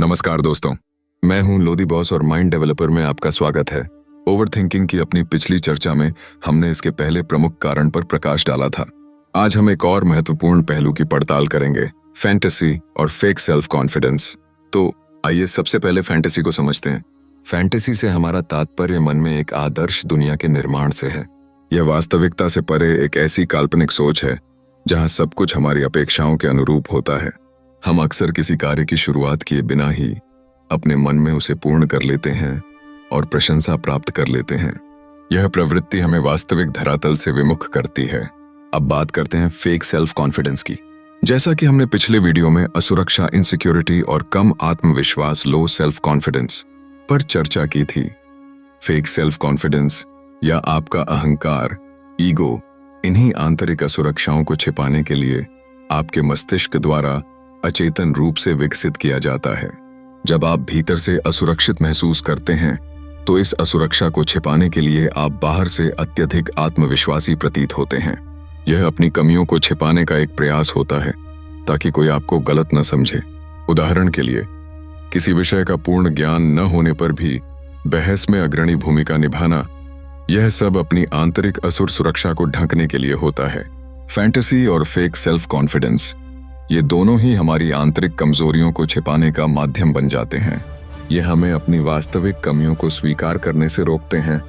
नमस्कार दोस्तों, मैं हूं लोधी बॉस और माइंड डेवलपर में आपका स्वागत है। ओवरथिंकिंग की अपनी पिछली चर्चा में हमने इसके पहले प्रमुख कारण पर प्रकाश डाला था। आज हम एक और महत्वपूर्ण पहलू की पड़ताल करेंगे, फैंटेसी और फेक सेल्फ कॉन्फिडेंस। तो आइए सबसे पहले फैंटेसी को समझते हैं। फैंटेसी से हमारा तात्पर्य मन में एक आदर्श दुनिया के निर्माण से है। यह वास्तविकता से परे एक ऐसी काल्पनिक सोच है जहां सब कुछ हमारी अपेक्षाओं के अनुरूप होता है। हम अक्सर किसी कार्य की शुरुआत किए बिना ही अपने मन में उसे पूर्ण कर लेते हैं और प्रशंसा प्राप्त कर लेते हैं। यह प्रवृत्ति हमें वास्तविक धरातल से विमुख करती है। अब बात करते हैं फेक सेल्फ कॉन्फिडेंस की। जैसा कि हमने पिछले वीडियो में असुरक्षा, इनसिक्योरिटी और कम आत्मविश्वास, लो सेल्फ कॉन्फिडेंस पर चर्चा की थी। फेक सेल्फ कॉन्फिडेंस या आपका अहंकार, ईगो, इन्हीं आंतरिक असुरक्षाओं को छिपाने के लिए आपके मस्तिष्क द्वारा अचेतन रूप से विकसित किया जाता है। जब आप भीतर से असुरक्षित महसूस करते हैं तो इस असुरक्षा को छिपाने के लिए आप बाहर से अत्यधिक आत्मविश्वासी प्रतीत होते हैं। यह अपनी कमियों को छिपाने का एक प्रयास होता है ताकि कोई आपको गलत न समझे। उदाहरण के लिए, किसी विषय का पूर्ण ज्ञान न होने पर भी बहस में अग्रणी भूमिका निभाना, यह सब अपनी आंतरिक असुर सुरक्षा को ढकने के लिए होता है। फैंटेसी और फेक सेल्फ कॉन्फिडेंस, ये दोनों ही हमारी आंतरिक कमजोरियों को छिपाने का माध्यम बन जाते हैं। ये हमें अपनी वास्तविक कमियों को स्वीकार करने से रोकते हैं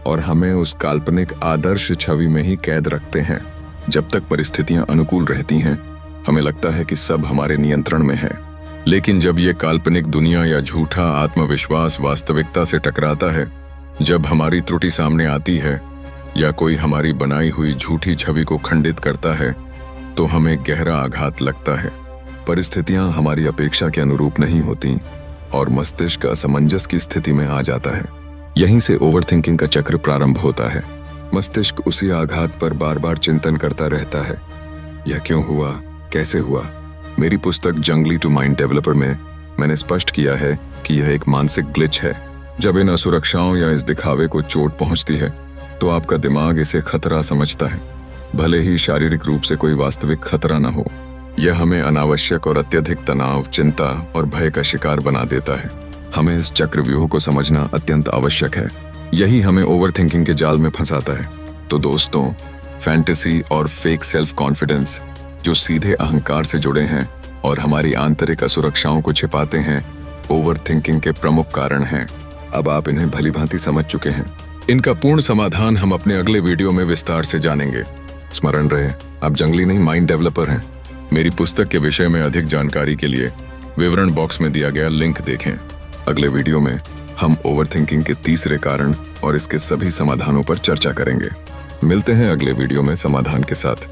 और हमें उस काल्पनिक आदर्श छवि में ही कैद रखते हैं। जब तक परिस्थितियां अनुकूल रहती हैं, हमें लगता है कि सब हमारे नियंत्रण में है। लेकिन जब ये काल्पनिक दुनिया या झूठा आत्मविश्वास वास्तविकता से टकराता है, जब हमारी त्रुटि सामने आती है या कोई हमारी बनाई हुई झूठी छवि को खंडित करता है, तो हमें गहरा आघात लगता है। परिस्थितियां हमारी अपेक्षा के अनुरूप नहीं होती और मस्तिष्क असमंजस की स्थिति में आ जाता है। यहीं से ओवरथिंकिंग का चक्र प्रारंभ होता है। मस्तिष्क उसी आघात पर बार बार चिंतन करता रहता है। यह क्यों हुआ, कैसे हुआ? मेरी पुस्तक जंगली टू माइंड डेवलपर में मैंने स्पष्ट किया है कि यह एक मानसिक ग्लिच है। जब इन असुरक्षाओं या इस दिखावे को चोट पहुंचती है तो आपका दिमाग इसे खतरा समझता है, भले ही शारीरिक रूप से कोई वास्तविक खतरा न हो। यह हमें अनावश्यक और अत्यधिक तनाव, चिंता और भय का शिकार बना देता है। हमें इस चक्रव्यूह को समझना अत्यंत आवश्यक है। यही हमें ओवरथिंकिंग के जाल में फंसाता है। तो दोस्तों, फैंटेसी और फेक सेल्फ कॉन्फिडेंस जो सीधे अहंकार से जुड़े हैं और हमारी आंतरिक असुरक्षाओं को छिपाते हैं, ओवरथिंकिंग के प्रमुख कारण हैं। अब आप इन्हें भली भांति समझ चुके हैं। इनका पूर्ण समाधान हम अपने अगले वीडियो में विस्तार से जानेंगे। स्मरण रहे, आप जंगली नहीं, माइंड डेवलपर हैं। मेरी पुस्तक के विषय में अधिक जानकारी के लिए विवरण बॉक्स में दिया गया लिंक देखें। अगले वीडियो में हम ओवरथिंकिंग के तीसरे कारण और इसके सभी समाधानों पर चर्चा करेंगे। मिलते हैं अगले वीडियो में समाधान के साथ।